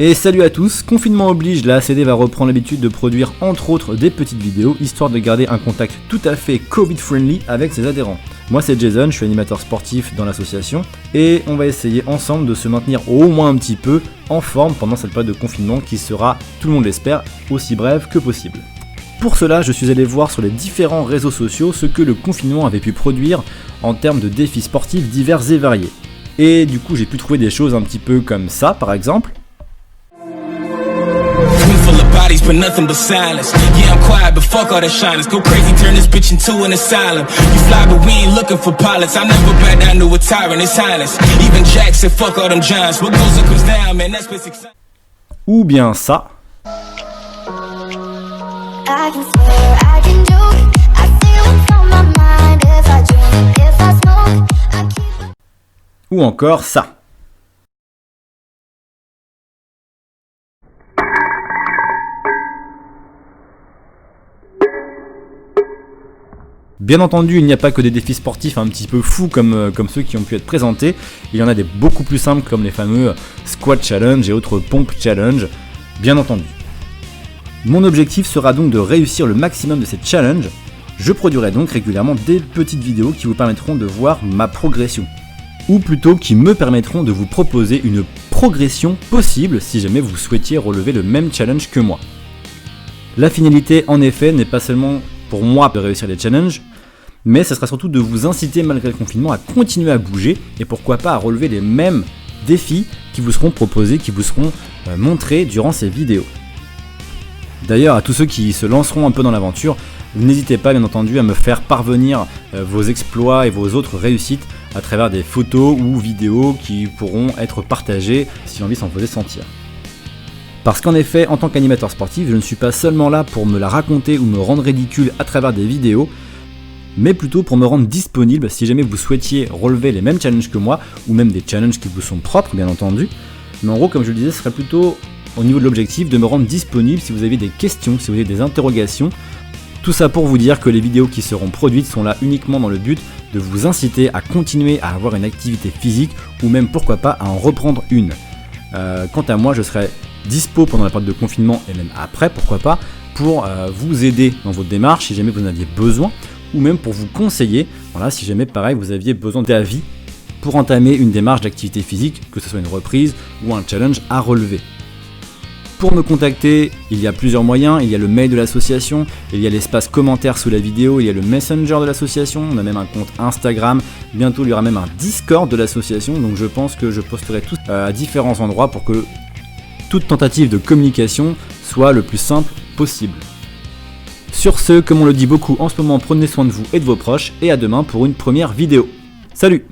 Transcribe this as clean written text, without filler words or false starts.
Et salut à tous, confinement oblige, la ACD va reprendre l'habitude de produire entre autres des petites vidéos, histoire de garder un contact tout à fait Covid-friendly avec ses adhérents. Moi c'est Jason, je suis animateur sportif dans l'association, et on va essayer ensemble de se maintenir au moins un petit peu en forme pendant cette période de confinement qui sera, tout le monde l'espère, aussi brève que possible. Pour cela, je suis allé voir sur les différents réseaux sociaux ce que le confinement avait pu produire en termes de défis sportifs divers et variés. Et du coup j'ai pu trouver des choses un petit peu comme ça par exemple. But nothing but silence. Yeah, I'm quiet, but fuck all that shyness. Go crazy, turn this bitch into an asylum. You fly, but we ain't looking for pilots. I never back down to a tyrant, it's highness. Even Jack said fuck all them giants. What goes up comes down, man, that's what's exciting. Ou bien ça. I can swear, I can joke. I see what's on my mind. If I drink, if I smoke, I keep. Ou encore ça. Bien entendu, il n'y a pas que des défis sportifs un petit peu fous comme ceux qui ont pu être présentés. Il y en a des beaucoup plus simples comme les fameux squat challenge et autres pompe challenge, bien entendu. Mon objectif sera donc de réussir le maximum de ces challenges. Je produirai donc régulièrement des petites vidéos qui vous permettront de voir ma progression. Ou plutôt qui me permettront de vous proposer une progression possible si jamais vous souhaitiez relever le même challenge que moi. La finalité en effet n'est pas seulement pour moi de réussir les challenges, mais ça sera surtout de vous inciter malgré le confinement à continuer à bouger et pourquoi pas à relever les mêmes défis qui vous seront proposés, qui vous seront montrés durant ces vidéos. D'ailleurs, à tous ceux qui se lanceront un peu dans l'aventure, n'hésitez pas bien entendu à me faire parvenir vos exploits et vos autres réussites à travers des photos ou vidéos qui pourront être partagées si l'envie s'en faisait sentir. Parce qu'en effet, en tant qu'animateur sportif, je ne suis pas seulement là pour me la raconter ou me rendre ridicule à travers des vidéos, mais plutôt pour me rendre disponible si jamais vous souhaitiez relever les mêmes challenges que moi, ou même des challenges qui vous sont propres bien entendu. Mais en gros, comme je le disais, ce serait plutôt au niveau de l'objectif de me rendre disponible si vous avez des questions, si vous avez des interrogations. Tout ça pour vous dire que les vidéos qui seront produites sont là uniquement dans le but de vous inciter à continuer à avoir une activité physique, ou même pourquoi pas à en reprendre une. Quant à moi, je serai dispo pendant la période de confinement et même après, pourquoi pas, pour vous aider dans votre démarche si jamais vous en aviez besoin, ou même pour vous conseiller, voilà, si jamais pareil vous aviez besoin d'avis pour entamer une démarche d'activité physique, que ce soit une reprise ou un challenge à relever. Pour me contacter, il y a plusieurs moyens, il y a le mail de l'association, il y a l'espace commentaire sous la vidéo, il y a le messenger de l'association, on a même un compte Instagram, bientôt il y aura même un Discord de l'association, donc je pense que je posterai tout à différents endroits pour que toute tentative de communication soit le plus simple possible. Sur ce, comme on le dit beaucoup en ce moment, prenez soin de vous et de vos proches, et à demain pour une première vidéo. Salut!